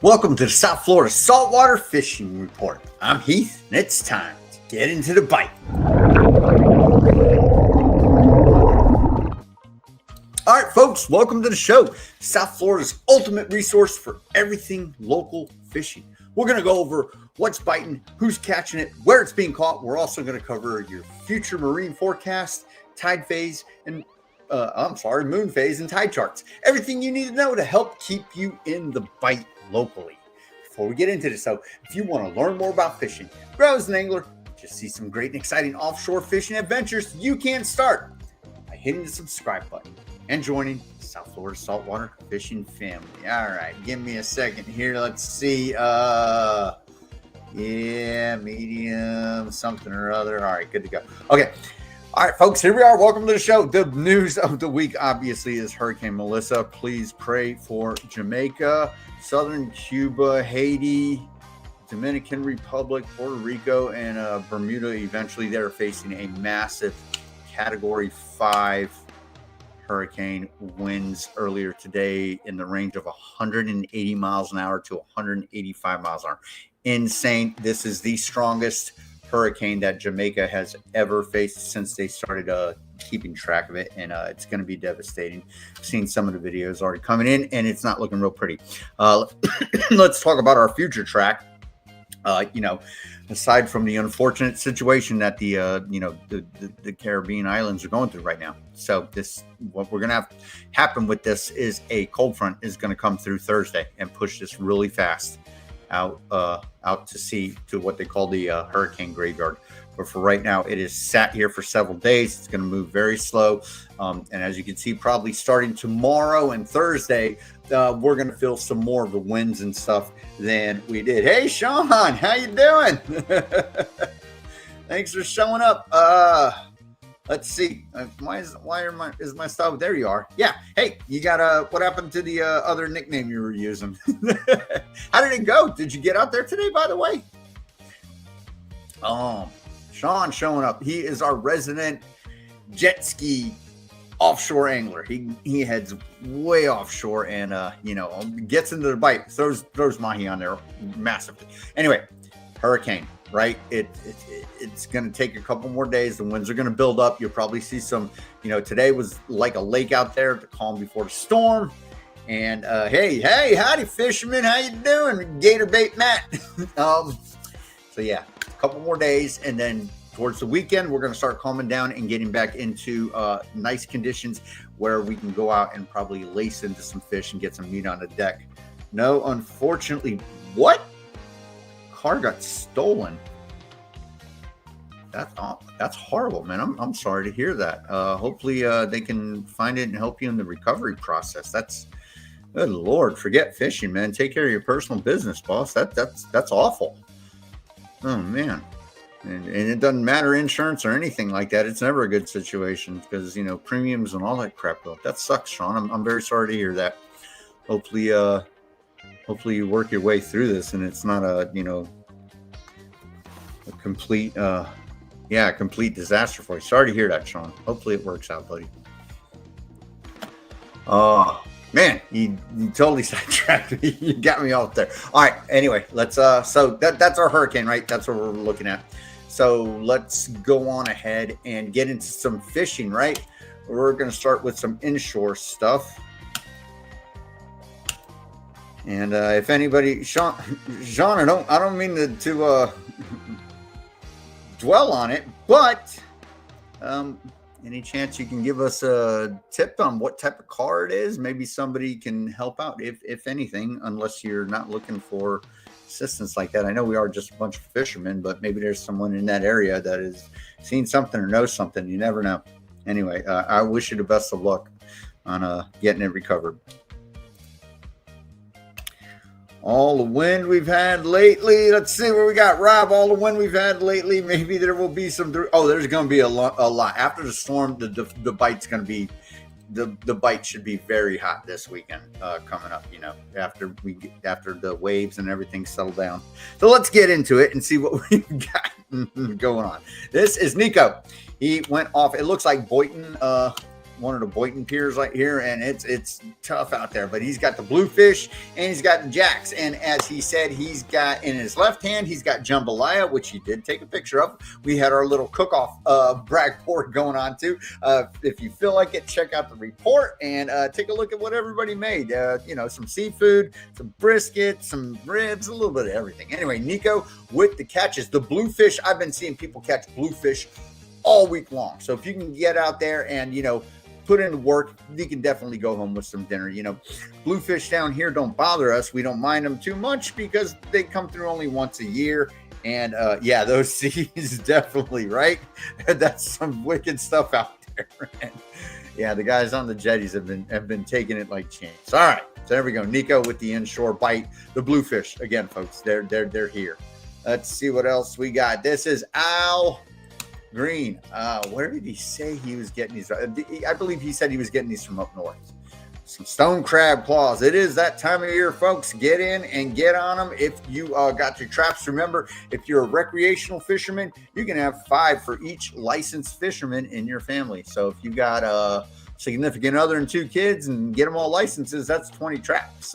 Welcome to the South Florida Saltwater Fishing Report. I'm Heath, and it's time to get into the bite. All right, folks, welcome to the show. South Florida's ultimate resource for everything local fishing. We're going to go over what's biting, who's catching it, where it's being caught. We're also going to cover your future marine forecast, tide phase, and moon phase and tide charts. Everything you need to know to help keep you in the bite locally. Before we get into this, though, if you want to learn more about fishing, grow as an angler, just see some great and exciting offshore fishing adventures, you can start by hitting the subscribe button and joining the South Florida Saltwater Fishing family. All right, give me a second here. Let's see. Medium, something or other. All right, good to go. Okay. All right, folks, here we are. Welcome to the show. The news of the week, obviously, is Hurricane Melissa. Please pray for Jamaica, Southern Cuba, Haiti, Dominican Republic, Puerto Rico, and Bermuda. Eventually, they're facing a massive Category 5 hurricane. Winds earlier today in the range of 180 miles an hour to 185 miles an hour. Insane. This is the strongest hurricane that Jamaica has ever faced since they started keeping track of it, and it's going to be devastating. I've seen some of the videos already coming in, and it's not looking real pretty. Let's talk about our future track. Aside from the unfortunate situation that the Caribbean islands are going through right now. So what we're going to have happen with this is a cold front is going to come through Thursday and push this really fast out to sea, to what they call the hurricane graveyard. But for right now, it is sat here for several days. It's going to move very slow. And as you can see, probably starting tomorrow and Thursday, we're going to feel some more of the winds and stuff than we did. Hey, Sean, how you doing? Thanks for showing up. Let's see. Is my stuff? There you are. Yeah. Hey, you got what happened to the other nickname you were using? How did it go? Did you get out there today, by the way? Sean showing up. He is our resident jet ski offshore angler. He heads way offshore and gets into the bite. Throws mahi on there massively. Anyway, hurricane. Right, it's going to take a couple more days. The winds are going to build up. You'll probably see some. Today was like a lake out there, the calm before the storm. And hey, howdy, fisherman, how you doing, Gator Bait Matt? So yeah, a couple more days, and then towards the weekend, we're going to start calming down and getting back into nice conditions where we can go out and probably lace into some fish and get some meat on the deck. No, unfortunately, what? Car got stolen. That's horrible, man. I'm sorry to hear that. Hopefully they can find it and help you in the recovery process. That's good Lord. Forget fishing, man. Take care of your personal business, boss. That's awful. Oh man. And it doesn't matter insurance or anything like that. It's never a good situation because premiums and all that crap. That sucks, Sean. I'm very sorry to hear that. Hopefully you work your way through this and it's not a complete complete disaster for you. Sorry to hear that, Sean. Hopefully it works out, buddy. Oh man, you totally sidetracked me. You got me off there. All right, anyway, let's so that's our hurricane, right? That's what we're looking at. So let's go on ahead and get into some fishing, right? We're gonna start with some inshore stuff. And if anybody, Sean, I don't mean to dwell on it, but any chance you can give us a tip on what type of car it is? Maybe somebody can help out, if anything, unless you're not looking for assistance like that. I know we are just a bunch of fishermen, but maybe there's someone in that area that has seen something or knows something. You never know. Anyway, I wish you the best of luck on getting it recovered. All the wind we've had lately. Let's see what we got, Rob. All the wind we've had lately. Maybe there will be some. There's going to be a lot. After the storm, the bite's going to be. The bite should be very hot this weekend coming up. After the waves and everything settle down. So let's get into it and see what we've got going on. This is Nico. He went off. It looks like Boynton one of the Boynton piers right here, and it's tough out there. But he's got the bluefish and he's got the jacks. And as he said, he's got in his left hand, he's got jambalaya, which he did take a picture of. We had our little cook-off brag board going on too. If you feel like it, check out the report and take a look at what everybody made. You know, some seafood, some brisket, some ribs, a little bit of everything. Anyway, Nico with the catches. The bluefish, I've been seeing people catch bluefish all week long. So if you can get out there and, you know, put in the work, you can definitely go home with some dinner. You know, bluefish down here don't bother us. We don't mind them too much because they come through only once a year. And yeah, those seas definitely, right? That's some wicked stuff out there. And yeah, the guys on the jetties have been taking it like champs. All right, so there we go. Nico with the inshore bite. The bluefish again, folks. They're here. Let's see what else we got. This is Al Green. Where did he say he was getting these? I believe he said he was getting these from up north. Some stone crab claws. It is that time of year, folks. Get in and get on them. If you got your traps, remember, if you're a recreational fisherman, you can have 5 for each licensed fisherman in your family. So if you got a significant other and 2 kids and get them all licenses, that's 20 traps.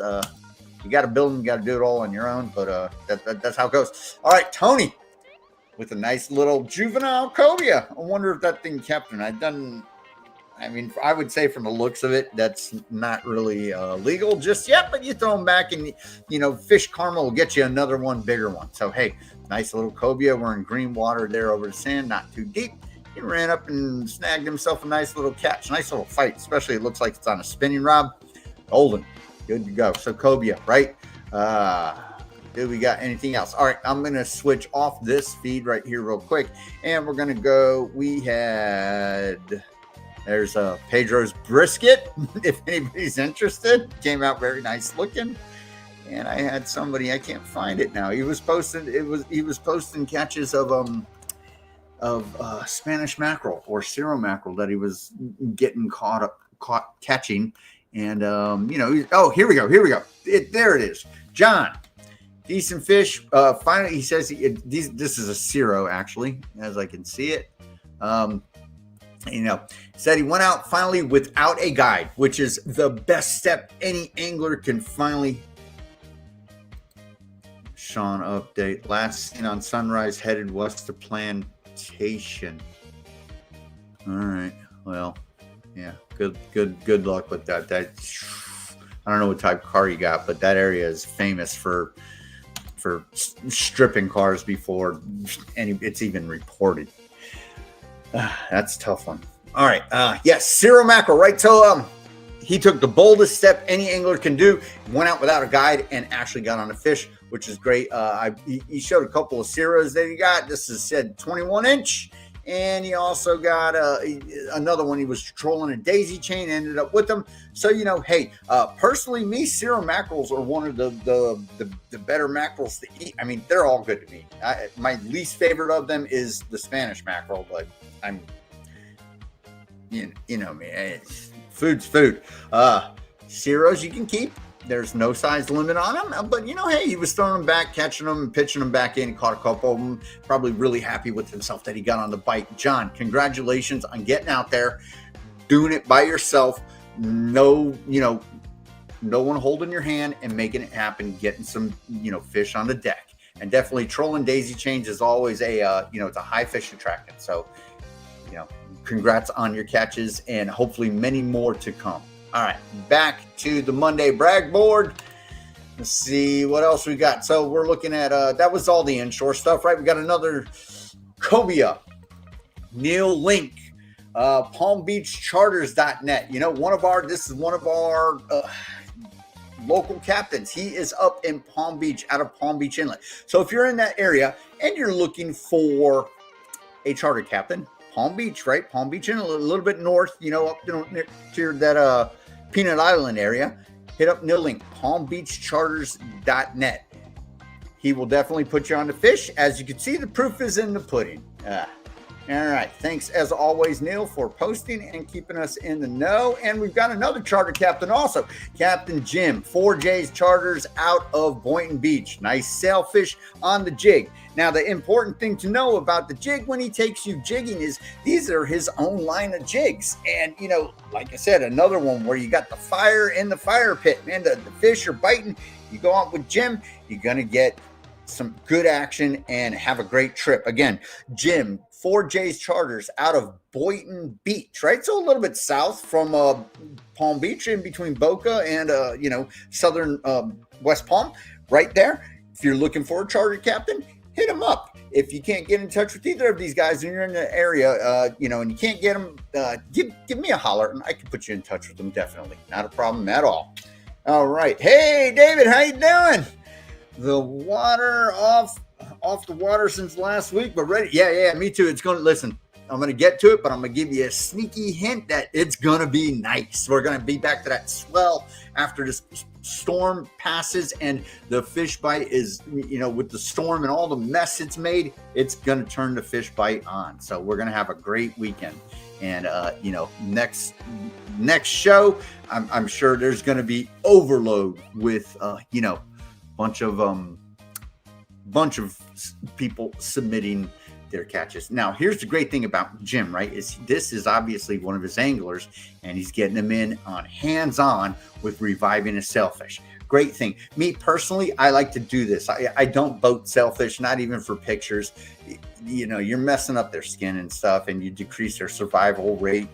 You got to build them. You got to do it all on your own, but that's how it goes. All right, Tony with a nice little juvenile cobia. I wonder if that thing kept him. I mean, I would say from the looks of it, that's not really legal just yet, but you throw them back and, you know, Fish Karma will get you another one, bigger one. So, hey, nice little cobia. We're in green water there over the sand, not too deep. He ran up and snagged himself a nice little catch, nice little fight, especially it looks like it's on a spinning rod. Golden, good to go. So, cobia, right? Do we got anything else? All right, I'm going to switch off this feed right here real quick, and we're going to go. There's Pedro's brisket. If anybody's interested, came out very nice looking. And I had somebody, I can't find it now. He was posting catches of Spanish mackerel or Cero mackerel that he was getting caught catching. And you know, here we go. There it is. John, decent fish. Finally, he says this is a Cero actually, as I can see it. You know, said he went out finally without a guide, which is the best step any angler can finally. Sean update. Last seen on sunrise, headed west to Plantation. All right. Well, yeah. Good luck with that. I don't know what type of car you got, but that area is famous for stripping cars before it's even reported. That's a tough one. All right. Yes, Cero mackerel, right? So he took the boldest step any angler can do, went out without a guide, and actually got on a fish, which is great. He showed a couple of Ceros that he got. This is said 21-inch, and he also got another one. He was trolling a daisy chain, ended up with them. So, you know, hey, personally, me, Cero mackerels are one of the better mackerels to eat. I mean, they're all good to me. My least favorite of them is the Spanish mackerel, but I'm, you know me, food's food. Ceros you can keep. There's no size limit on them, but you know, hey, he was throwing them back, catching them, and pitching them back in. He caught a couple of them. Probably really happy with himself that he got on the bite. John, congratulations on getting out there, doing it by yourself. No one holding your hand and making it happen, getting some, you know, fish on the deck. And definitely trolling daisy chains is always it's a high fish attractant. So, you know, congrats on your catches and hopefully many more to come. All right, back to the Monday brag board. Let's see what else we got. So we're looking at, that was all the inshore stuff, right? We got another cobia, Neil Link, palmbeachcharters.net. You know, this is one of our local captains. He is up in Palm Beach, out of Palm Beach Inlet. So if you're in that area and you're looking for a charter captain, Palm Beach, right? Palm Beach Inlet, a little bit north, you know, up to that Peanut Island area, hit up Neil Link, palmbeachcharters.net. He will definitely put you on the fish. As you can see, the proof is in the pudding. All right. Thanks, as always, Neil, for posting and keeping us in the know. And we've got another charter captain also, Captain Jim, 4J's Charters out of Boynton Beach. Nice sailfish on the jig. Now, the important thing to know about the jig when he takes you jigging is these are his own line of jigs. And, you know, like I said, another one where you got the fire in the fire pit, man, the fish are biting. You go out with Jim, you're going to get some good action and have a great trip. Again, Jim, 4J's Charters out of Boynton Beach, right? So a little bit south from Palm Beach, in between Boca and, you know, southern West Palm, right there. If you're looking for a charter captain, hit them up. If you can't get in touch with either of these guys and you're in the area, you know, and you can't get them, give me a holler and I can put you in touch with them. Definitely. Not a problem at all. All right. Hey, David, how you doing? The water off the water since last week, but ready. Yeah, me too. It's going to, listen, I'm going to get to it, but I'm going to give you a sneaky hint that it's going to be nice. We're going to be back to that swell after this storm passes and the fish bite is, you know, with the storm and all the mess it's made, it's going to turn the fish bite on. So we're going to have a great weekend. And, you know, next show, I'm sure there's going to be overload with, you know, bunch of people submitting their catches. Now, here's the great thing about Jim, right? Is this is obviously one of his anglers, and he's getting them in on hands-on with reviving a sailfish. Great thing. Me personally, I like to do this. I don't boat sailfish, not even for pictures. You know, you're messing up their skin and stuff, and you decrease their survival rate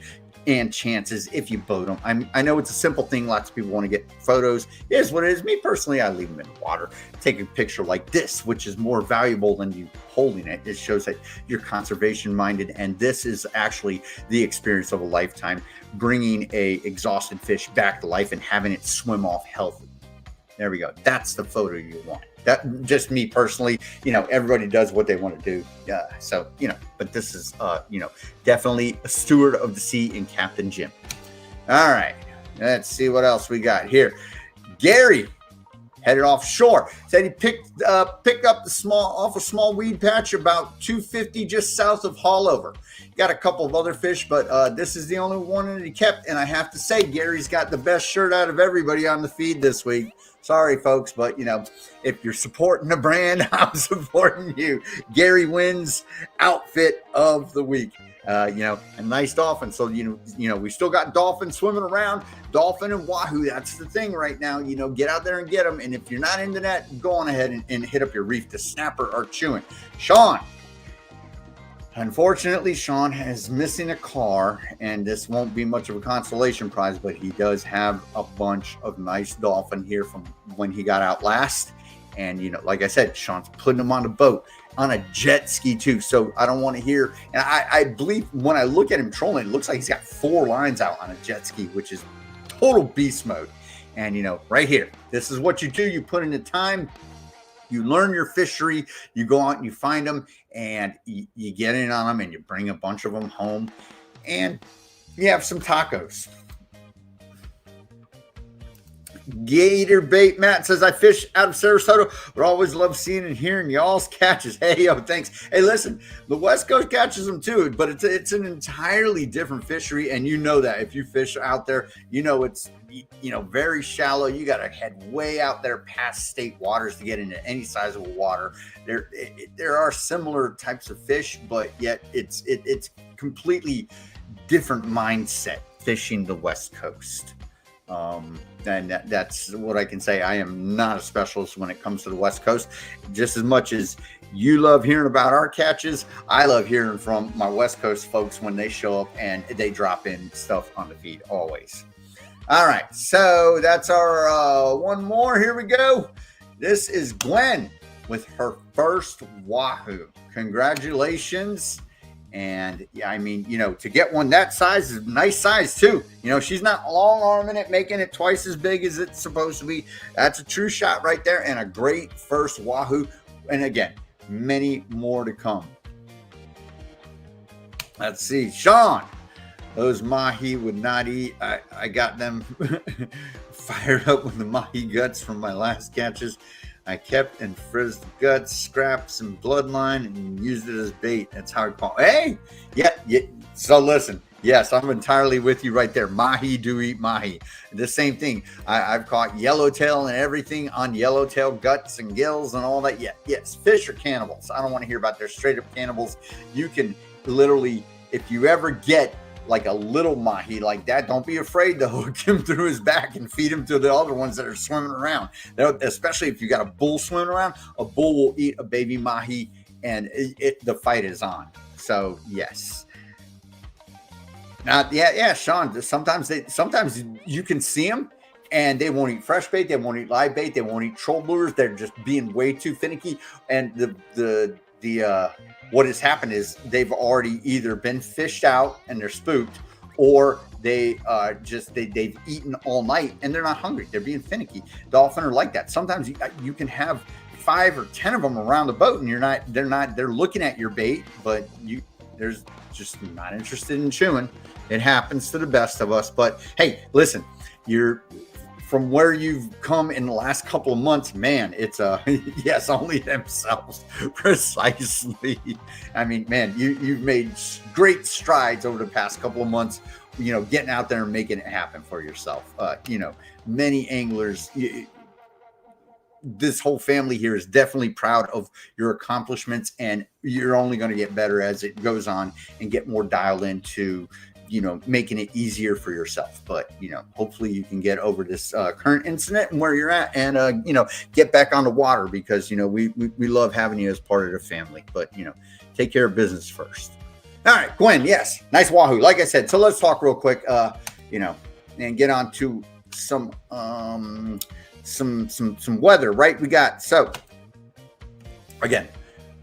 and chances if you boat them. I know it's a simple thing. Lots of people want to get photos. It is what it is. Me personally, I leave them in the water. Take a picture like this, which is more valuable than you holding it. It shows that you're conservation minded, and this is actually the experience of a lifetime, bringing a exhausted fish back to life and having it swim off healthy. There we go. That's the photo you want. That just me personally, you know, everybody does what they want to do. So, you know, but this is, you know, definitely a steward of the sea in Captain Jim. All right. Let's see what else we got here. Gary headed offshore. Said he picked up the small weed patch about 250 just south of Haulover. Got a couple of other fish, but this is the only one that he kept. And I have to say, Gary's got the best shirt out of everybody on the feed this week. Sorry, folks, but, you know, if you're supporting the brand, I'm supporting you. Gary wins outfit of the week. You know, a nice dolphin. So, you know, we still got dolphins swimming around. Dolphin and wahoo. That's the thing right now. You know, get out there and get them. And if you're not into that, go on ahead and hit up your reef. The snapper are chewing. Sean. Unfortunately, Sean is missing a car, and this won't be much of a consolation prize, but he does have a bunch of nice dolphin here from when he got out last. And, you know, like I said, Sean's putting them on the boat, on a jet ski too. So I don't want to hear, and I believe when I look at him trolling, it looks like he's got 4 lines out on a jet ski, which is total beast mode. And, you know, right here, this is what you do. You put in the time. You learn your fishery, you go out and you find them, and you get in on them, and you bring a bunch of them home, and you have some tacos. Gator Bait Matt says, I fish out of Sarasota, but always love seeing and hearing y'all's catches. Hey, yo, thanks. Hey, listen, the West Coast catches them too, but it's an entirely different fishery, and you know that. If you fish out there, you know it's, you know, very shallow. You got to head way out there past state waters to get into any sizable water. There are similar types of fish, but yet it's completely different mindset fishing the West Coast. And that's what I can say. I am not a specialist when it comes to the West Coast. Just as much as you love hearing about our catches, I love hearing from my West Coast folks when they show up and they drop in stuff on the feed always. All right, so that's our one more. Here we go. This is Gwen with her first wahoo. Congratulations. And yeah, I mean, you know, to get one that size is a nice size too. You know, she's not long arming it, making it twice as big as it's supposed to be. That's a true shot right there, and a great first wahoo. And again, many more to come. Let's see, Sean. Those mahi would not eat. I got them fired up with the mahi guts from my last catches. I kept and frizzed the guts, scraps, and bloodline and used it as bait. That's how I call it. Hey, yeah. So listen, Yes, I'm entirely with you right there. Mahi do eat mahi. The same thing. I've caught yellowtail and everything on yellowtail guts and gills and all that. Yeah, yes, fish are cannibals. I don't want to hear about their straight up cannibals. You can literally, if you ever get like a little mahi like that, don't be afraid to hook him through his back and feed him to the other ones that are swimming around. Especially if you got a bull swimming around, a bull will eat a baby mahi and the fight is on. So yes. Yeah, Sean. Sometimes you can see them, and they won't eat fresh bait. They won't eat live bait. They won't eat troll lures. They're just being way too finicky. And the what has happened is they've already either been fished out and they're spooked, or they've eaten all night and they're not hungry. They're being finicky. Dolphin are like that. Sometimes you can have 5 or 10 of them around the boat, and they're looking at your bait, but there's just not interested in chewing. It happens to the best of us. But hey, listen, you're from where you've come in the last couple of months, man, it's yes, only themselves. Precisely. I mean, man, you've made great strides over the past couple of months, getting out there and making it happen for yourself. Many anglers, this whole family here is definitely proud of your accomplishments, and you're only going to get better as it goes on and get more dialed into, making it easier for yourself. But, hopefully you can get over this current incident and where you're at, and, get back on the water, because, we love having you as part of the family. But, take care of business first. All right, Gwen, yes, nice wahoo. Like I said, so let's talk real quick, and get on to some weather, right? We got, so again,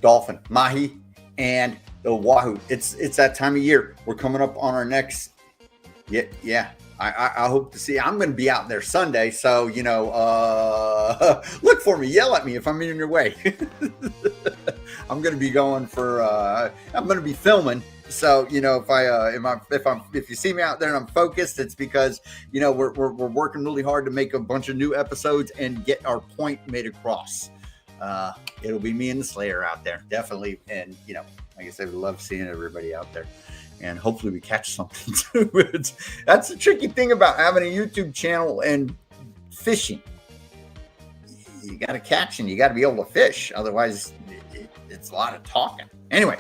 dolphin, mahi, and the wahoo. It's that time of year. We're coming up on our next. Yeah. I hope to see. I'm going to be out there Sunday, so look for me. Yell at me if I'm in your way. I'm going to be going for. I'm going to be filming. So if you see me out there and I'm focused, it's because we're working really hard to make a bunch of new episodes and get our point made across. It'll be me and the Slayer out there, definitely, and like I said, we love seeing everybody out there, and hopefully we catch something too. That's the tricky thing about having a YouTube channel and fishing. You got to catch and you got to be able to fish, otherwise it's a lot of talking. Anyway.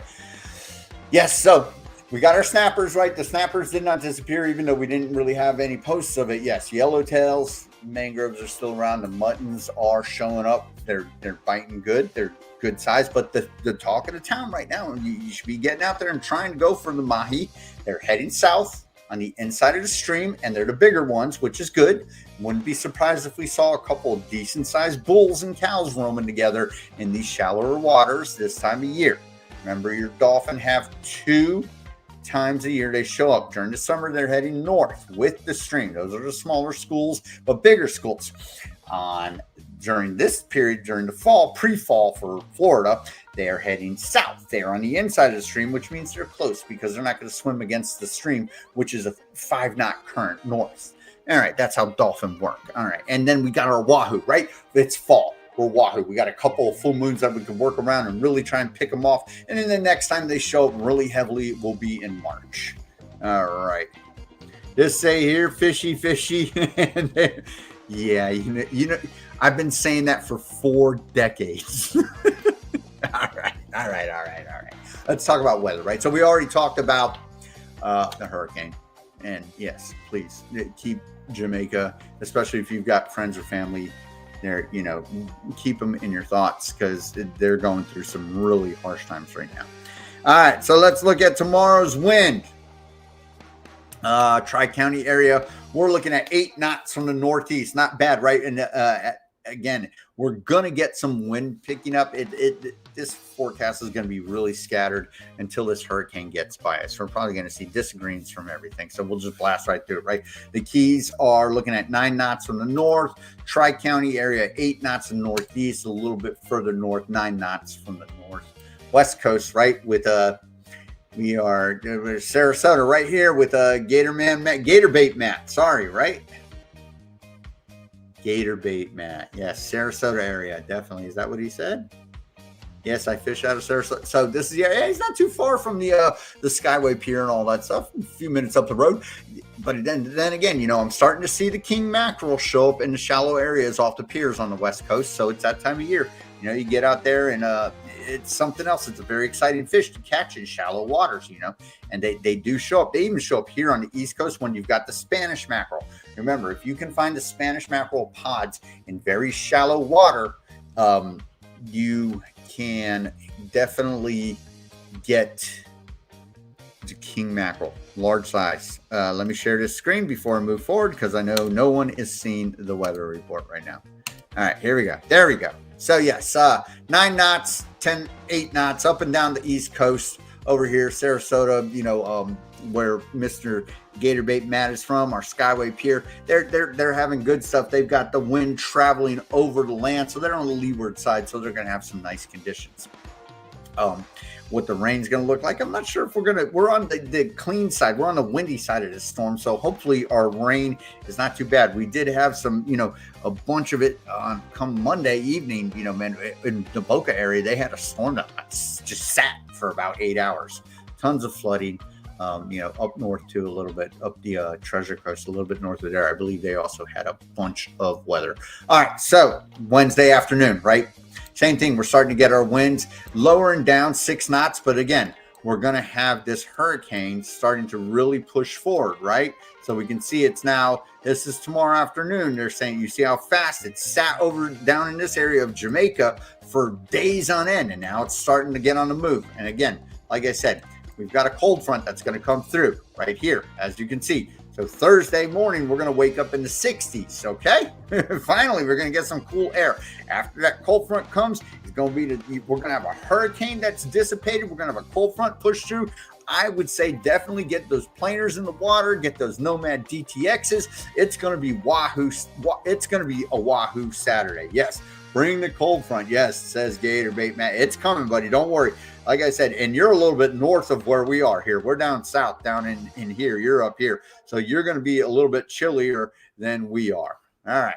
Yes, so we got our snappers, right? The snappers did not disappear, even though we didn't really have any posts of it. Yes, yellowtails, mangroves are still around. The muttons are showing up. They're biting good. They're good size. But the talk of the town right now, you should be getting out there and trying to go for the mahi. They're heading south on the inside of the stream, and they're the bigger ones, which is good. Wouldn't be surprised if we saw a couple of decent-sized bulls and cows roaming together in these shallower waters this time of year. Remember, your dolphin have 2 times a year they show up. During the summer, they're heading north with the stream. Those are the smaller schools, but bigger schools. During this period, during the fall, pre-fall for Florida, they are heading south. They are on the inside of the stream, which means they're close because they're not going to swim against the stream, which is a 5-knot current north. All right, that's how dolphin work. All right, and then we got our wahoo, right? It's fall. Wahoo. We got a couple of full moons that we can work around and really try and pick them off. And then the next time they show up really heavily will be in March. All right. Just say here, fishy. And then, yeah, I've been saying that for 4 decades. All right. Let's talk about weather, right? So we already talked about the hurricane. And yes, please keep Jamaica, especially if you've got friends or family there, keep them in your thoughts because they're going through some really harsh times right now. All right, so let's look at tomorrow's wind. Tri-County area, we're looking at 8 knots from the northeast. Not bad, right? And again, we're going to get some wind picking up. This forecast is going to be really scattered until this hurricane gets by us. We're probably going to see disagreements from everything. So we'll just blast right through it, right? The Keys are looking at 9 knots from the north. Tri-County area, 8 knots in the northeast, a little bit further north, 9 knots from the northwest coast, right? With we are Sarasota right here with a Gator bait mat. Sorry, right? Gator bait mat. Yes, Sarasota area, definitely. Is that what he said? Yes, I fish out of Sarasota. So this is, yeah, he's not too far from the Skyway Pier and all that stuff. A few minutes up the road. But then again, you know, I'm starting to see the king mackerel show up in the shallow areas off the piers on the West Coast. So it's that time of year. You know, you get out there and it's something else. It's a very exciting fish to catch in shallow waters, you know, and they do show up. They even show up here on the East Coast when you've got the Spanish mackerel. Remember, if you can find the Spanish mackerel pods in very shallow water, you can definitely get the king mackerel, large size. Let me share this screen before I move forward because I know no one is seeing the weather report right now. All right, here we go. There we go. So yes, 9 knots, 8 knots up and down the East Coast over here, Sarasota, you know, where Mr. Gatorbait Matt is from, our Skyway Pier. They're having good stuff. They've got the wind traveling over the land, so they're on the leeward side, so they're going to have some nice conditions. What the rain's going to look like, I'm not sure if we're on the clean side. We're on the windy side of this storm, so hopefully our rain is not too bad. We did have some, you know, a bunch of it come Monday evening, you know, man, in the BOCA area, they had a storm that just sat for about 8 hours. Tons of flooding. You know, up north too, a little bit up the Treasure Coast, a little bit north of there. I believe they also had a bunch of weather. All right, so Wednesday afternoon, right? Same thing. We're starting to get our winds lowering down 6 knots, but again, we're going to have this hurricane starting to really push forward, right? So we can see it's now, this is tomorrow afternoon. They're saying, you see how fast it sat over down in this area of Jamaica for days on end, and now it's starting to get on the move. And again, like I said, we've got a cold front that's going to come through right here, as you can see. So Thursday morning, we're going to wake up in the 60s, okay? Finally, we're going to get some cool air. After that cold front comes, it's going to be we're going to have a hurricane that's dissipated. We're going to have a cold front push through. I would say definitely get those planers in the water, get those Nomad DTXs. It's going to be Wahoo. It's going to be a Wahoo Saturday. Yes, bring the cold front. Yes, says Gatorbait Matt. It's coming, buddy. Don't worry. Like I said, and you're a little bit north of where we are here. We're down south, down in here. You're up here. So you're going to be a little bit chillier than we are. All right.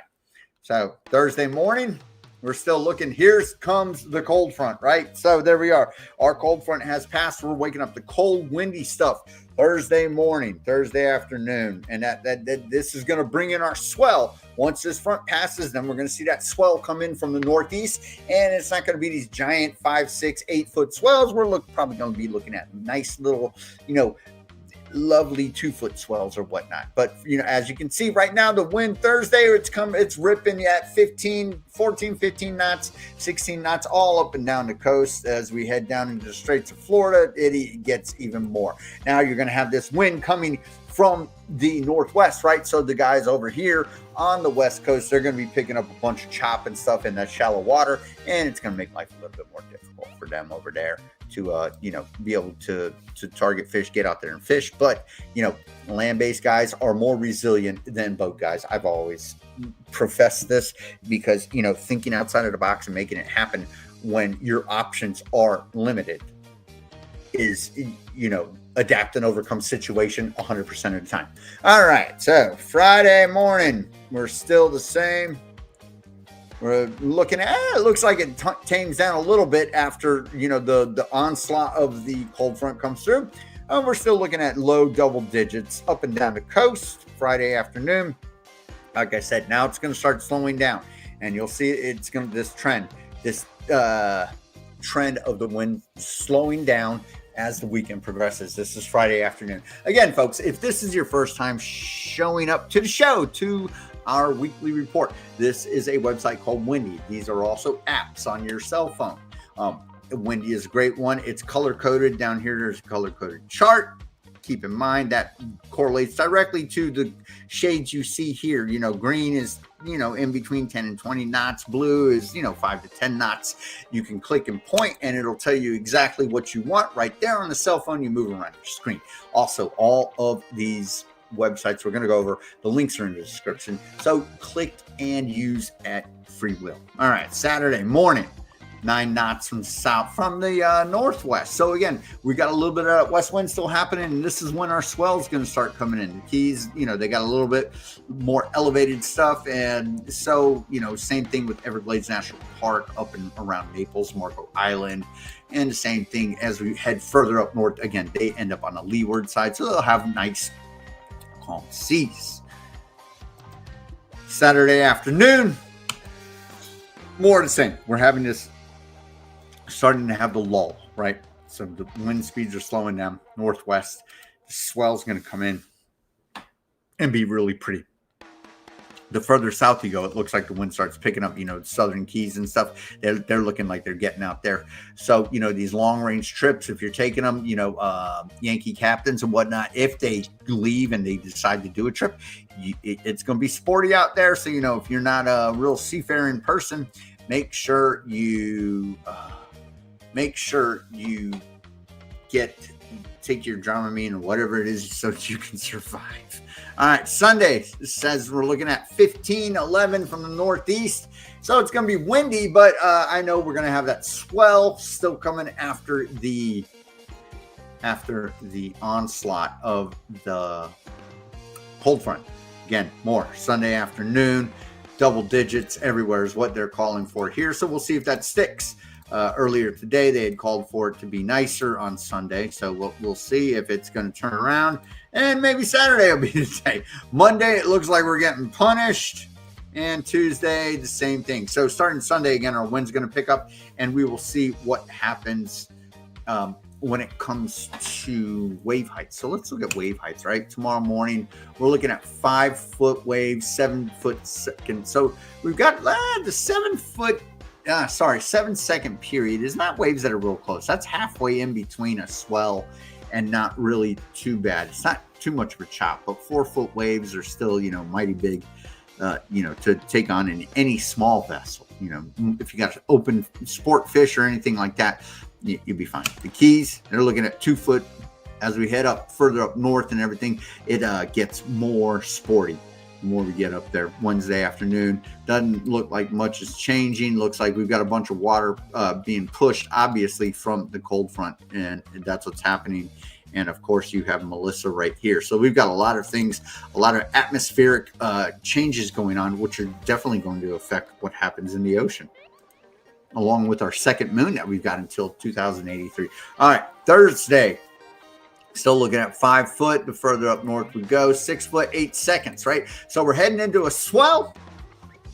So Thursday morning, we're still looking. Here comes the cold front, right? So there we are. Our cold front has passed. We're waking up the cold, windy stuff Thursday morning, Thursday afternoon. And that this is going to bring in our swell. Once this front passes, then we're going to see that swell come in from the northeast. And it's not going to be these giant 5, 6, 8 foot swells. We're probably going to be looking at nice little, you know, lovely 2-foot swells or whatnot. But, you know, as you can see right now, the wind Thursday, it's ripping at 14, 15 knots, 16 knots, all up and down the coast. As we head down into the Straits of Florida, it gets even more. Now you're going to have this wind coming from the northwest, right? So the guys over here on the West Coast, they're going to be picking up a bunch of chop and stuff in that shallow water, and it's going to make life a little bit more difficult for them over there to, you know, be able to target fish, get out there and fish. But, you know, land-based guys are more resilient than boat guys. I've always professed this because, you know, thinking outside of the box and making it happen when your options are limited is, you know, adapt and overcome situation 100% of the time. All right, so Friday morning, we're still the same. We're looking at, it looks like it tames down a little bit after, you know, the onslaught of the cold front comes through. And we're still looking at low double digits up and down the coast Friday afternoon. Like I said, now it's going to start slowing down, and you'll see it's going to, this trend of the wind slowing down as the weekend progresses. This is Friday afternoon. Again, folks, if this is your first time showing up to the show, to our weekly report, this is a website called Windy. These are also apps on your cell phone. Windy is a great one. It's color coded. Down here, there's a color coded chart. Keep in mind that correlates directly to the shades you see here. You know, green is, you know, in between 10 and 20 knots. Blue is, you know, 5 to 10 knots. You can click and point, and it'll tell you exactly what you want right there on the cell phone. You move around your screen. Also, all of these websites we're going to go over, the links are in the description. So click and use at free will. All right, Saturday morning. 9 knots from the northwest. So again, we got a little bit of west wind still happening, and this is when our swell is going to start coming in. The Keys, they got a little bit more elevated stuff, and so same thing with Everglades National Park up and around Naples, Marco Island, and the same thing as we head further up north. Again, they end up on the leeward side, so they'll have nice calm seas. Saturday afternoon, more of the same. We're having this starting to have the lull, right? So the wind speeds are slowing down northwest. The swell's going to come in and be really pretty. The further south you go, it looks like the wind starts picking up, southern Keys and stuff. They're looking like they're getting out there. So, these long range trips, if you're taking them, Yankee captains and whatnot, if they leave and they decide to do a trip, it's going to be sporty out there. So, if you're not a real seafaring person, make sure you take your Dramamine or whatever it is so that you can survive. All right, Sunday says we're looking at 15-11 from the northeast. So it's going to be windy, but I know we're going to have that swell still coming after the onslaught of the cold front. Again, more Sunday afternoon, double digits everywhere is what they're calling for here. So we'll see if that sticks. Earlier today, they had called for it to be nicer on Sunday. So we'll see if it's going to turn around. And maybe Saturday will be the day. Monday, it looks like we're getting punished. And Tuesday, the same thing. So starting Sunday, again, our wind's going to pick up. And we will see what happens when it comes to wave heights. So let's look at wave heights, right? Tomorrow morning, we're looking at 5-foot waves, 7-foot second. So we've got the 7-second period is not waves that are real close. That's halfway in between a swell and not really too bad. It's not too much of a chop, but 4-foot waves are still, mighty big, to take on in any small vessel. If you got open sport fish or anything like that, you'll be fine. The Keys, they're looking at 2-foot. As we head up further up north and everything, it gets more sporty. The more we get up there. Wednesday afternoon, doesn't look like much is changing. Looks like we've got a bunch of water being pushed, obviously, from the cold front, and that's what's happening. And of course, you have Melissa right here. So we've got a lot of things, a lot of atmospheric changes going on, which are definitely going to affect what happens in the ocean, along with our second moon that we've got until 2083. All right, Thursday. Still looking at 5 foot. The further up north we go, 6 foot, 8 seconds, right? So we're heading into a swell,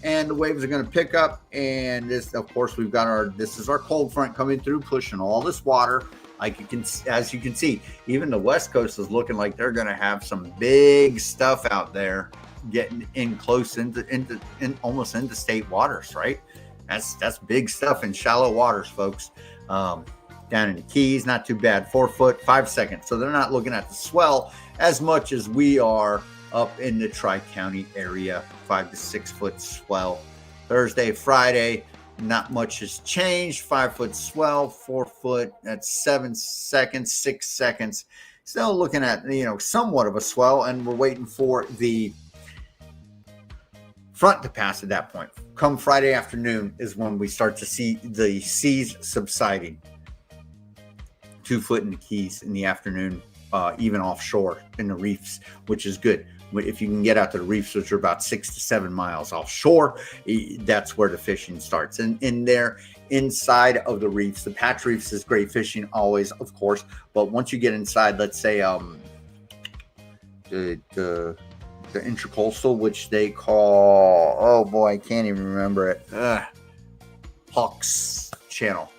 and the waves are going to pick up. And this, of course, we've got this is our cold front coming through, pushing all this water. As you can see, even the West Coast is looking like they're going to have some big stuff out there, getting in close into almost into state waters, right? That's big stuff in shallow waters, folks. Down in the Keys, not too bad. 4 foot, 5 seconds. So they're not looking at the swell as much as we are up in the Tri-County area. 5 to 6 foot swell. Thursday, Friday, not much has changed. 5 foot swell, 4 foot, that's 7 seconds, 6 seconds. Still looking at, somewhat of a swell, and we're waiting for the front to pass at that point. Come Friday afternoon is when we start to see the seas subsiding. 2 foot in the Keys in the afternoon, even offshore in the reefs, which is good. If you can get out to the reefs, which are about 6 to 7 miles offshore, that's where the fishing starts. And in there, inside of the reefs, the patch reefs is great fishing always, of course. But once you get inside, let's say the intercoastal, which they call, oh boy, I can't even remember it, Hawks Channel.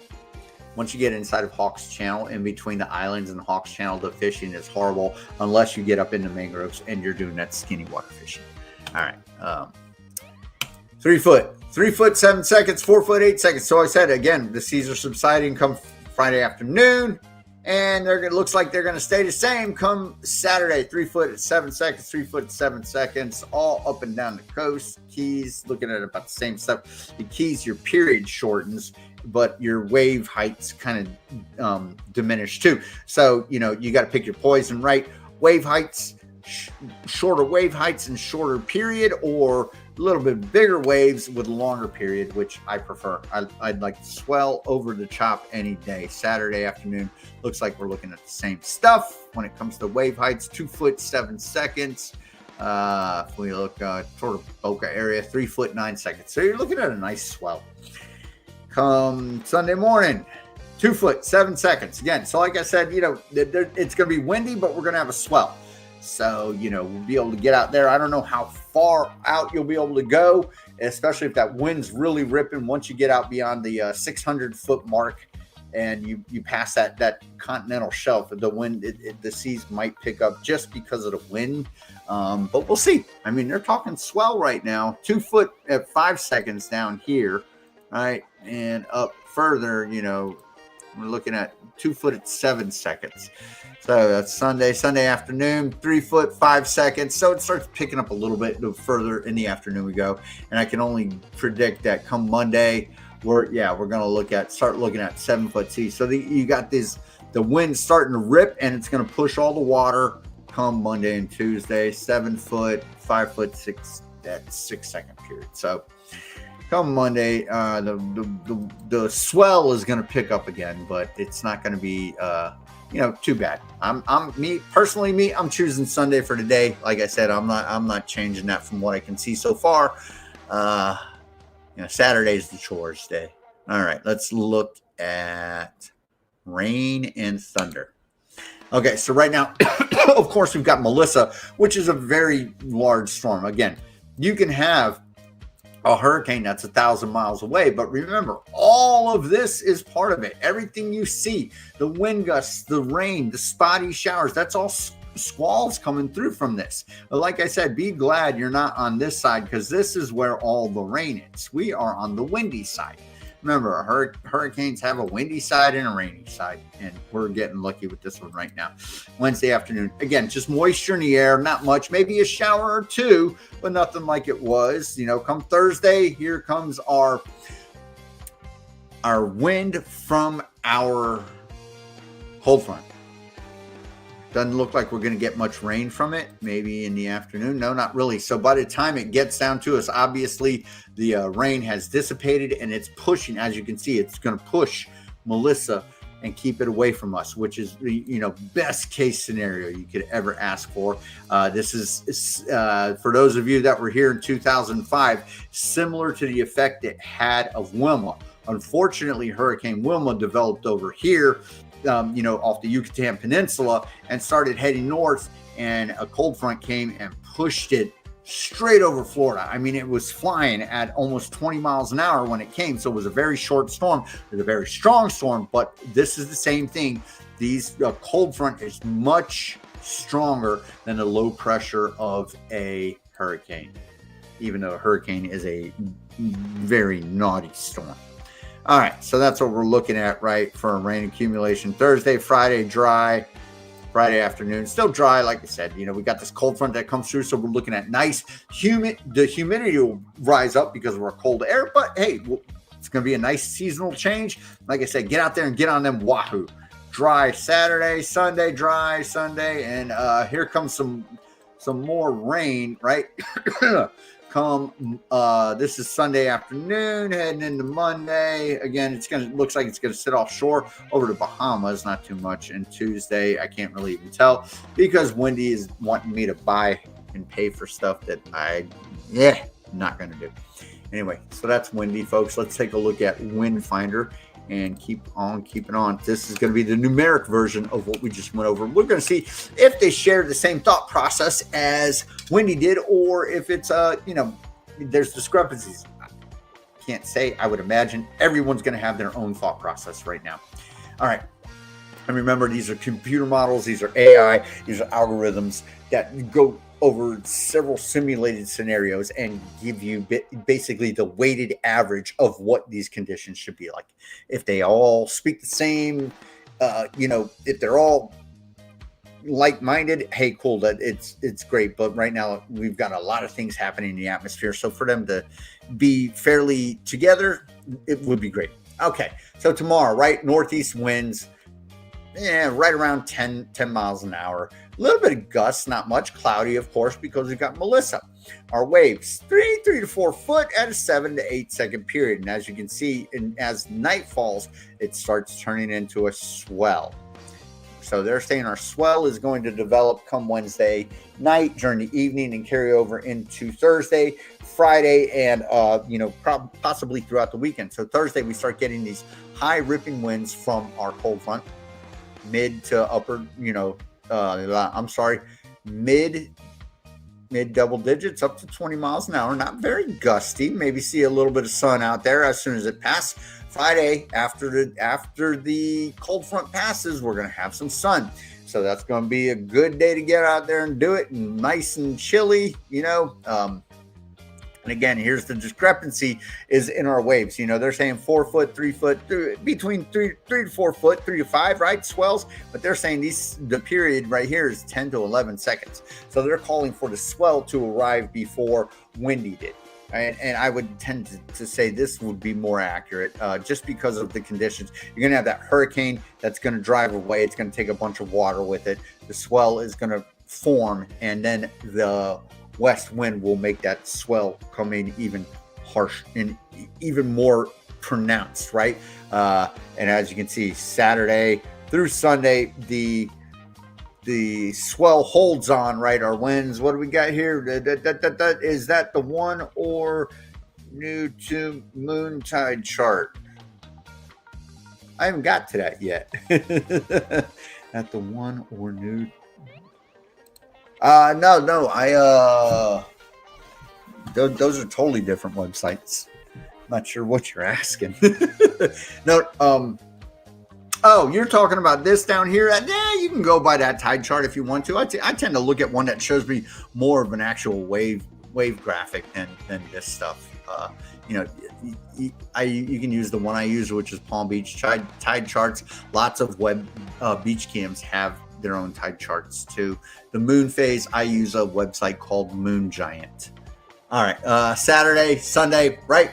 Once you get inside of Hawks Channel, in between the islands and Hawks Channel, the fishing is horrible unless you get up into mangroves and you're doing that skinny water fishing. All right. 3 foot, 7 seconds, 4 foot, 8 seconds. So I said, again, the seas are subsiding come Friday afternoon, and it looks like they're going to stay the same come Saturday. 3 foot at 7 seconds, 3 foot, 7 seconds, all up and down the coast. Keys, looking at about the same stuff. The Keys, your period shortens, but your wave heights kind of diminish too. So, you got to pick your poison right. Wave heights, shorter wave heights and shorter period, or little bit bigger waves with a longer period, which I prefer. I'd like swell over the chop any day. Saturday afternoon looks like we're looking at the same stuff when it comes to wave heights. 2 foot 7 seconds. If we look toward the BOCA area, 3 foot 9 seconds. So you're looking at a nice swell. Come Sunday morning, 2 foot 7 seconds. Again, so like I said, you know, it's going to be windy, but we're going to have a swell. So, you know, we'll be able to get out there. I don't know how far out you'll be able to go, especially if that wind's really ripping. Once you get out beyond the 600-foot mark and you pass that continental shelf, the wind, the seas might pick up just because of the wind. But we'll see. I mean, they're talking swell right now. 2 foot at 5 seconds down here, right? And up further, you know, we're looking at 2 foot at 7 seconds. So that's Sunday afternoon, 3 foot 5 seconds. So it starts picking up a little bit the further in the afternoon we go. And I can only predict that come Monday, we're going to start looking at 7 foot seas. So you got the wind starting to rip, and it's going to push all the water come Monday and Tuesday. 7 foot, 5 foot 6, that 6 second period. So come Monday, the swell is going to pick up again, but it's not going to be too bad. I'm choosing Sunday for today. Like I said, I'm not changing that from what I can see so far. Saturday's the chores day. All right, let's look at rain and thunder. Okay, so right now, of course, we've got Melissa, which is a very large storm. Again, you can have a hurricane that's 1,000 miles away, but remember, all of this is part of it. Everything you see, the wind gusts, the rain, the spotty showers, that's all squalls coming through from this. But like I said, be glad you're not on this side, because this is where all the rain is. We are on the windy side. Remember, hurricanes have a windy side and a rainy side, and we're getting lucky with this one right now. Wednesday afternoon, again, just moisture in the air, not much, maybe a shower or two, but nothing like it was. Come Thursday, here comes our wind from our cold front. Doesn't look like we're going to get much rain from it. Maybe in the afternoon. No, not really. So by the time it gets down to us, obviously the rain has dissipated, and it's pushing. As you can see, it's going to push Melissa and keep it away from us, which is best case scenario you could ever ask for. This is for those of you that were here in 2005, similar to the effect it had of Wilma. Unfortunately, Hurricane Wilma developed over here, off the Yucatan Peninsula, and started heading north, and a cold front came and pushed it straight over Florida. I mean, it was flying at almost 20 miles an hour when it came. So it was a very short storm. It was a very strong storm, but this is the same thing. These cold front is much stronger than the low pressure of a hurricane, even though a hurricane is a very naughty storm. All right, so that's what we're looking at, right, for a rain accumulation. Thursday, Friday, dry. Friday afternoon, still dry. Like I said, we got this cold front that comes through, so we're looking at nice humid. The humidity will rise up because of our cold air, but hey, it's going to be a nice seasonal change. Like I said, get out there and get on them wahoo. Dry Saturday, Sunday, dry Sunday, and here comes some more rain, right? This is Sunday afternoon, heading into Monday. Again, looks like it's gonna sit offshore over the Bahamas, not too much. And Tuesday, I can't really even tell, because Wendy is wanting me to buy and pay for stuff that I'm not gonna do. Anyway, so that's windy, folks. Let's take a look at WindFinder and keep on keeping on. This is going to be the numeric version of what we just went over. We're going to see if they share the same thought process as Wendy did, or if it's there's discrepancies. Can't say. I would imagine everyone's going to have their own thought process right now. All right. And remember, these are computer models, these are AI, these are algorithms that go over several simulated scenarios and give you basically the weighted average of what these conditions should be like. If they all speak the same, if they're all like-minded, hey, cool, that it's great. But right now we've got a lot of things happening in the atmosphere, so for them to be fairly together, it would be great. Okay, so tomorrow, right, northeast winds, right around 10 miles an hour. A little bit of gusts, not much. Cloudy, of course, because we've got Melissa. Our waves, 3 to 4 foot at a 7 to 8 second period. And as you can see, as night falls, it starts turning into a swell. So they're saying our swell is going to develop come Wednesday night during the evening and carry over into Thursday, Friday, and possibly throughout the weekend. So Thursday we start getting these high ripping winds from our cold front, mid to upper, mid double digits up to 20 miles an hour. Not very gusty. Maybe see a little bit of sun out there as soon as it passes. Friday, after the cold front passes, we're going to have some sun. So that's going to be a good day to get out there and do it. And nice and chilly, And again, here's the discrepancy is in our waves. They're saying 4 foot, 3 foot, between 3 to 4 foot, 3 to 5, right? Swells. But they're saying the period right here is 10 to 11 seconds. So they're calling for the swell to arrive before windy did. And I would tend to say this would be more accurate just because of the conditions. You're going to have that hurricane that's going to drive away. It's going to take a bunch of water with it. The swell is going to form, and then the west wind will make that swell come in even harsh and even more pronounced, right? And as you can see, Saturday through Sunday, the swell holds on, right? Our winds, what do we got here? Is that the one or new to moon tide chart? I haven't got to that yet. At the one or new. No. Those are totally different websites. Not sure what you're asking. No. Oh, you're talking about this down here? Yeah, you can go by that tide chart if you want to. I tend to look at one that shows me more of an actual wave graphic than this stuff. You can use the one I use, which is Palm Beach tide charts. Lots of beach cams have their own tide charts too. The moon phase, I use a website called Moon Giant. All right, Saturday, Sunday, right?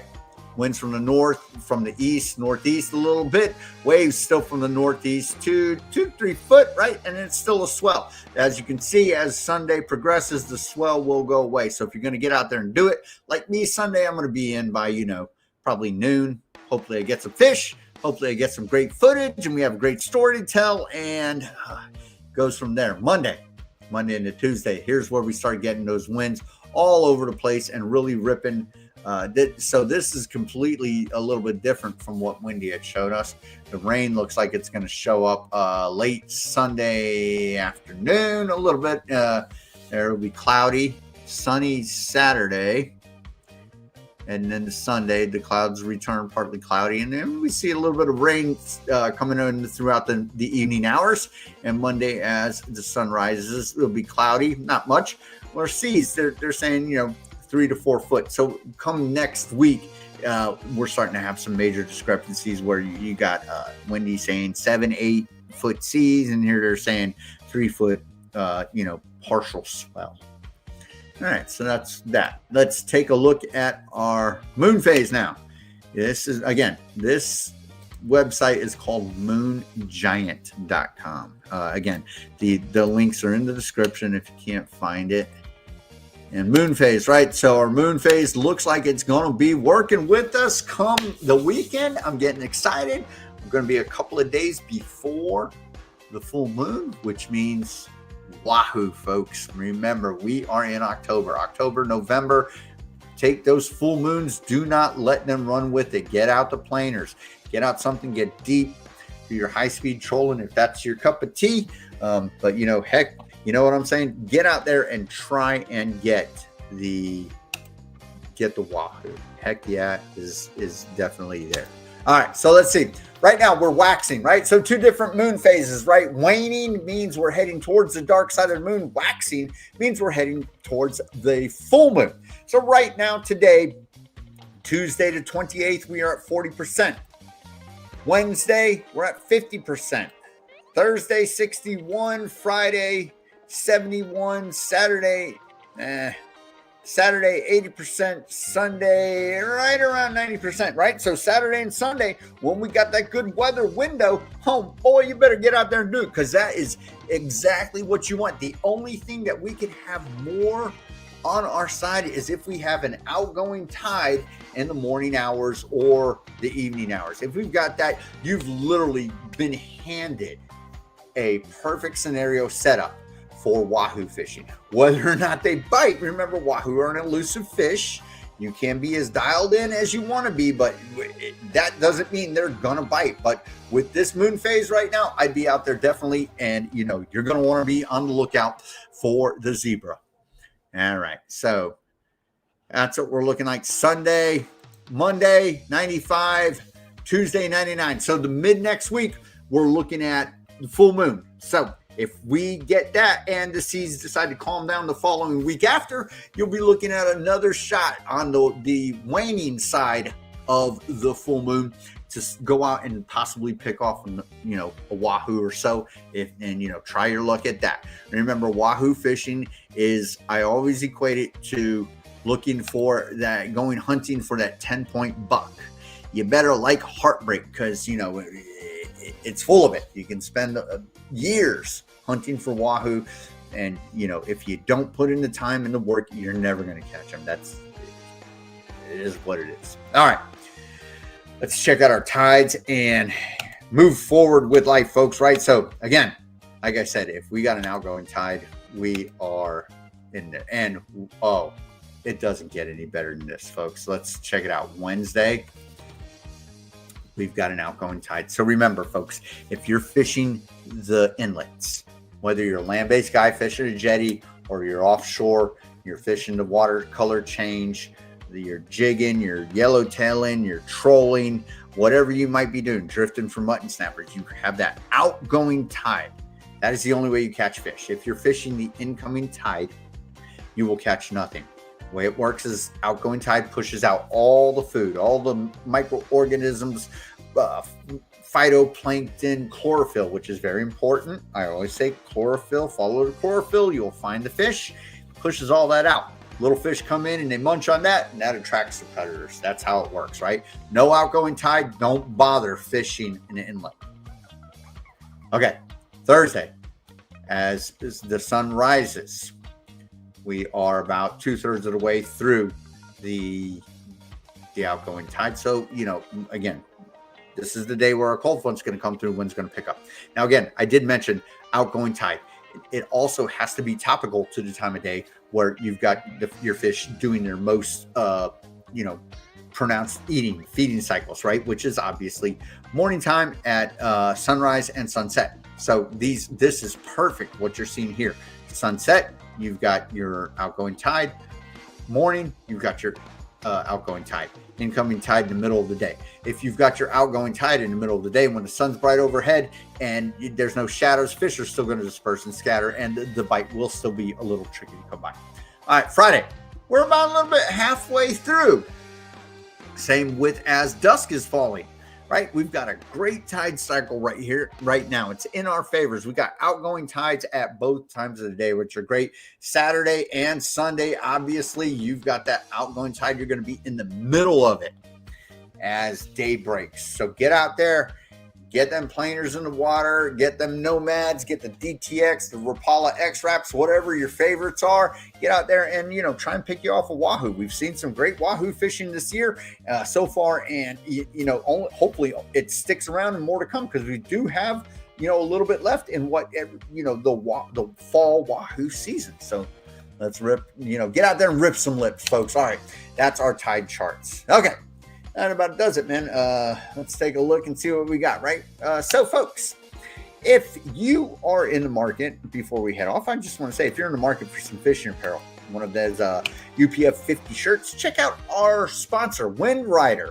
Winds from the north, from the east, northeast a little bit. Waves still from the northeast, 2 to 3 foot, right? And it's still a swell. As you can see, as Sunday progresses, the swell will go away. So if you're going to get out there and do it, like me, Sunday, I'm going to be in by, probably noon. Hopefully I get some fish. Hopefully I get some great footage and we have a great story to tell, and goes from there. Monday into Tuesday, here's where we start getting those winds all over the place and really ripping. So this is completely a little bit different from what Windy had showed us. The rain looks like it's going to show up late Sunday afternoon a little bit. There will be cloudy, sunny Saturday. And then the Sunday, the clouds return partly cloudy. And then we see a little bit of rain coming in throughout the evening hours. And Monday, as the sun rises, it'll be cloudy, not much. Or seas, they're saying, 3 to 4 foot. So come next week, we're starting to have some major discrepancies where you got Windy saying 7-8 foot seas, and here they're saying 3 foot partial swell. All right, so that's that. Let's take a look at our moon phase now. This website is called moongiant.com. Again, the links are in the description if you can't find it. And moon phase, right? So our moon phase looks like it's going to be working with us come the weekend. I'm getting excited. We're going to be a couple of days before the full moon, which means wahoo, folks. Remember, we are in October, November. Take those full moons. Do not let them run with it. Get out the planers. Get out something. Get deep. Do your high-speed trolling if that's your cup of tea. But, heck, you know what I'm saying? Get out there and try and get the wahoo. Heck yeah, is definitely there. All right, so let's see. Right now we're waxing, right? So 2 different moon phases, right? Waning means we're heading towards the dark side of the moon. Waxing means we're heading towards the full moon. So right now, today, Tuesday the 28th, we are at 40%. Wednesday, we're at 50%. Thursday, 61. Friday, 71. Saturday 80%. Sunday right around 90%, right? So Saturday and Sunday, when we got that good weather window, boy, you better get out there and do it, because that is exactly what you want. The only thing that we can have more on our side is if we have an outgoing tide in the morning hours or the evening hours. If we've got that, you've literally been handed a perfect scenario setup for wahoo fishing. Whether or not they bite, remember, wahoo are an elusive fish. You can be as dialed in as you want to be, but that doesn't mean they're going to bite. But with this moon phase right now, I'd be out there definitely. And, you know, you're going to want to be on the lookout for the zebra. All right. So that's what we're looking like. Sunday, Monday, 95, Tuesday, 99. So the mid next week, we're looking at the full moon. So if we get that and the seas decide to calm down the following week after, you'll be looking at another shot on the waning side of the full moon to go out and possibly pick off, you know, a wahoo or so, and you know, try your luck at that. Remember, wahoo fishing is, I always equate it to looking for that, going hunting for that 10-point buck. You better like heartbreak, because you know it's full of it. You can spend years hunting for wahoo, and you know, if you don't put in the time and the work, you're never going to catch them. It is what it is. All right, let's check out our tides and move forward with life, folks. Right, so again, like I said, if we got an outgoing tide, we are in there. And oh, it doesn't get any better than this, folks. Let's check it out. Wednesday, we've got an outgoing tide. So remember, folks, if you're fishing the inlets, whether you're a land-based guy fishing a jetty or you're offshore, you're fishing the watercolor change, you're jigging, you're yellowtailing, you're trolling, whatever you might be doing, drifting for mutton snappers, you have that outgoing tide. That is the only way you catch fish. If you're fishing the incoming tide, you will catch nothing. The way it works is outgoing tide pushes out all the food, all the microorganisms, phytoplankton, chlorophyll, which is very important. I always say chlorophyll, follow the chlorophyll, you'll find the fish, pushes all that out. Little fish come in and they munch on that, and that attracts the predators. That's how it works, right? No outgoing tide, don't bother fishing in an inlet. Okay, Thursday, as the sun rises, we are about 2/3 of the way through the outgoing tide. So, you know, again, this is the day where our cold front's going to come through, wind's going to pick up. Now, again, I did mention outgoing tide. It also has to be topical to the time of day where you've got your fish doing their most, you know, pronounced feeding cycles, right? Which is obviously morning time at sunrise and sunset. So this is perfect what you're seeing here. Sunset, you've got your outgoing tide. Morning, you've got your outgoing tide. Incoming tide in the middle of the day. If you've got your outgoing tide in the middle of the day when the sun's bright overhead and there's no shadows, fish are still going to disperse and scatter, and the bite will still be a little tricky to come by. All right, Friday, we're about a little bit halfway through. Same with as dusk is falling, right? We've got a great tide cycle right here, right now. It's in our favors. We got outgoing tides at both times of the day, which are great. Saturday and Sunday, obviously, you've got that outgoing tide. You're going to be in the middle of it as day breaks. So get out there, get them planers in the water, get them nomads, get the DTX, the Rapala X-Wraps, whatever your favorites are. Get out there and, you know, try and pick you off a wahoo. We've seen some great wahoo fishing this year so far, and, you know, hopefully it sticks around and more to come, because we do have, you know, a little bit left in the fall wahoo season. So let's get out there and rip some lips, folks. All right, that's our tide charts. Okay. That about does it, man. Let's take a look and see what we got, right? So, folks, if you are in the market, before we head off, I just want to say, if you're in the market for some fishing apparel, one of those UPF 50 shirts, check out our sponsor, WindRider.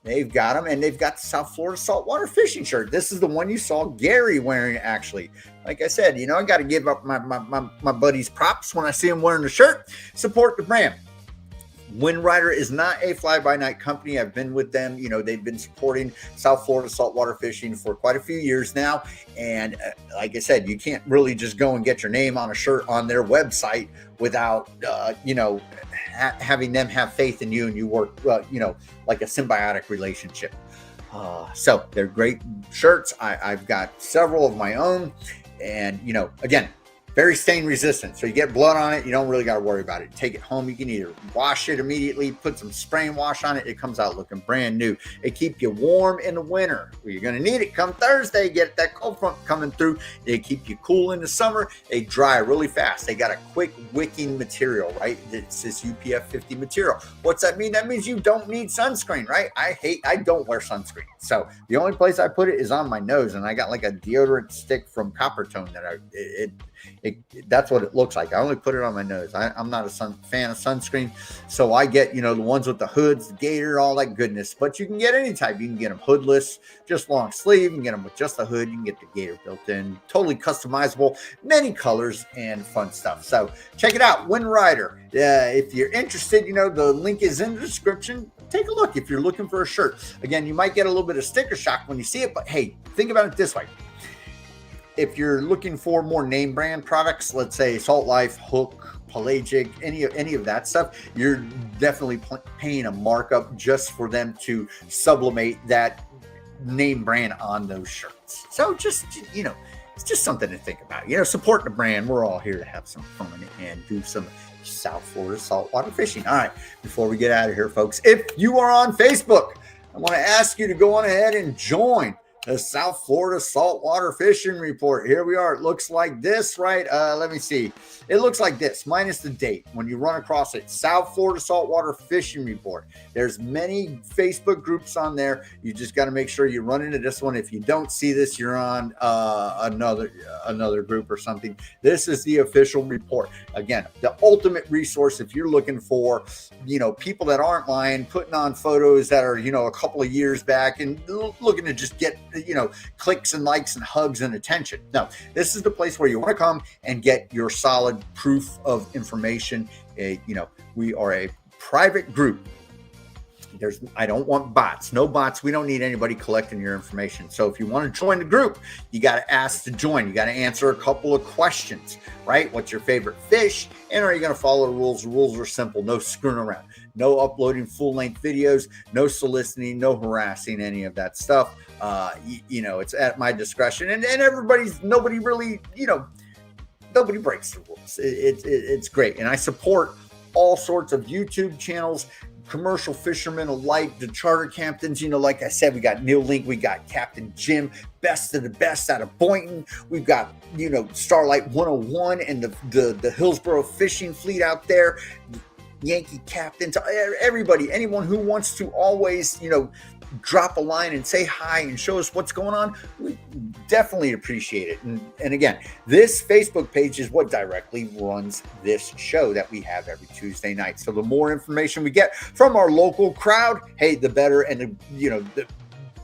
They've got them, and they've got the South Florida Saltwater Fishing shirt. This is the one you saw Gary wearing, actually. Like I said, you know, I got to give up my buddies props when I see him wearing the shirt. Support the brand. WindRider is not a fly-by-night company. I've been with them. You know, they've been supporting South Florida saltwater fishing for quite a few years now. And like I said, you can't really just go and get your name on a shirt on their website without, having them have faith in you, and you work, like a symbiotic relationship. So they're great shirts. I've got several of my own. And, you know, again, Very stain resistant. So you get blood on it, you don't really got to worry about it. Take it home. You can either wash it immediately, put some spraying wash on it. It comes out looking brand new. It keep you warm in the winter. Well, you're going to need it come Thursday. Get that cold front coming through. They keep you cool in the summer. They dry really fast. They got a quick wicking material, right? It's this UPF 50 material. What's that mean? That means you don't need sunscreen, right? I don't wear sunscreen. So the only place I put it is on my nose, and I got like a deodorant stick from Coppertone that that's what it looks like. I only put it on my nose. I'm not a fan of sunscreen, so I get, the ones with the hoods, the gator, all that goodness. But you can get any type. You can get them hoodless, just long sleeve. You can get them with just a hood. You can get the gator built in, totally customizable, many colors and fun stuff. So check it out, WindRider. If you're interested, the link is in the description. Take a look if you're looking for a shirt. Again, you might get a little bit of sticker shock when you see it, but hey, think about it this way. If you're looking for more name brand products, let's say Salt Life, Hook, Pelagic, any of that stuff, you're definitely paying a markup just for them to sublimate that name brand on those shirts. So just, it's just something to think about. Support the brand. We're all here to have some fun and do some South Florida saltwater fishing. All right, before we get out of here, folks, if you are on Facebook, I want to ask you to go on ahead and join the South Florida Saltwater Fishing Report. Here we are. It looks like this, right? Let me see. It looks like this, minus the date. When you run across it, South Florida Saltwater Fishing Report. There's many Facebook groups on there. You just got to make sure you run into this one. If you don't see this, you're on another group or something. This is the official report. Again, the ultimate resource if you're looking for, people that aren't lying, putting on photos that are, a couple of years back and looking to just get, clicks and likes and hugs and attention. No, this is the place where you want to come and get your solid proof of information. We are a private group. I don't want bots. No bots. We don't need anybody collecting your information. So if you want to join the group, you got to ask to join. You got to answer a couple of questions, right? What's your favorite fish? And are you going to follow the rules? The rules are simple. No screwing around. No uploading full-length videos. No soliciting. No harassing. Any of that stuff. It's at my discretion. And nobody really, nobody breaks the rules. It's great. And I support all sorts of YouTube channels, commercial fishermen alike, the charter captains. Like I said, we got Neil Link, we got Captain Jim, best of the best out of Boynton. We've got, Starlight 101 and the Hillsborough fishing fleet out there, Yankee captains, everybody, anyone who wants to always, drop a line and say hi and show us what's going on. We definitely appreciate it. And again, this Facebook page is what directly runs this show that we have every Tuesday night. So the more information we get from our local crowd, hey, the better. And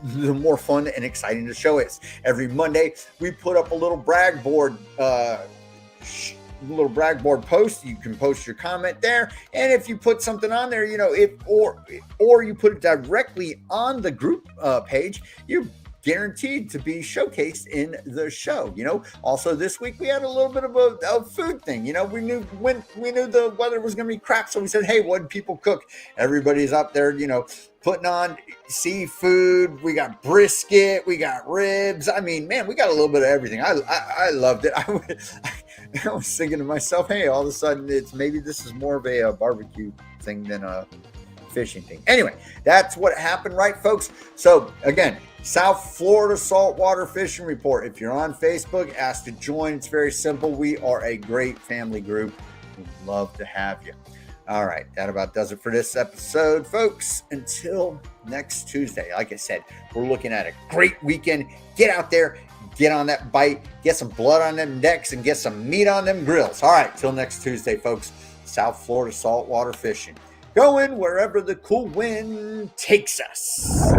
the more fun and exciting the show is. Every Monday, we put up a little brag board post. You can post your comment there, and if you put something on there, or you put it directly on the group page, you're guaranteed to be showcased in the show. Also this week we had a little bit of a food thing. We knew the weather was going to be crap, so we said, hey, what do people cook? Everybody's up there, putting on seafood. We got brisket, we got ribs. I mean, man, we got a little bit of everything. I loved it. I was thinking to myself, hey, all of a sudden maybe this is more of a barbecue thing than a fishing thing. Anyway, that's what happened, right, folks? So again, South Florida Saltwater Fishing Report. If you're on Facebook, ask to join. It's very simple. We are a great family group. We'd love to have you. All right, that about does it for this episode, folks. Until next Tuesday, like I said, we're looking at a great weekend. Get out there, get on that bite, get some blood on them necks, and get some meat on them grills. All right, till next Tuesday, folks. South Florida Saltwater Fishing. Going wherever the cool wind takes us.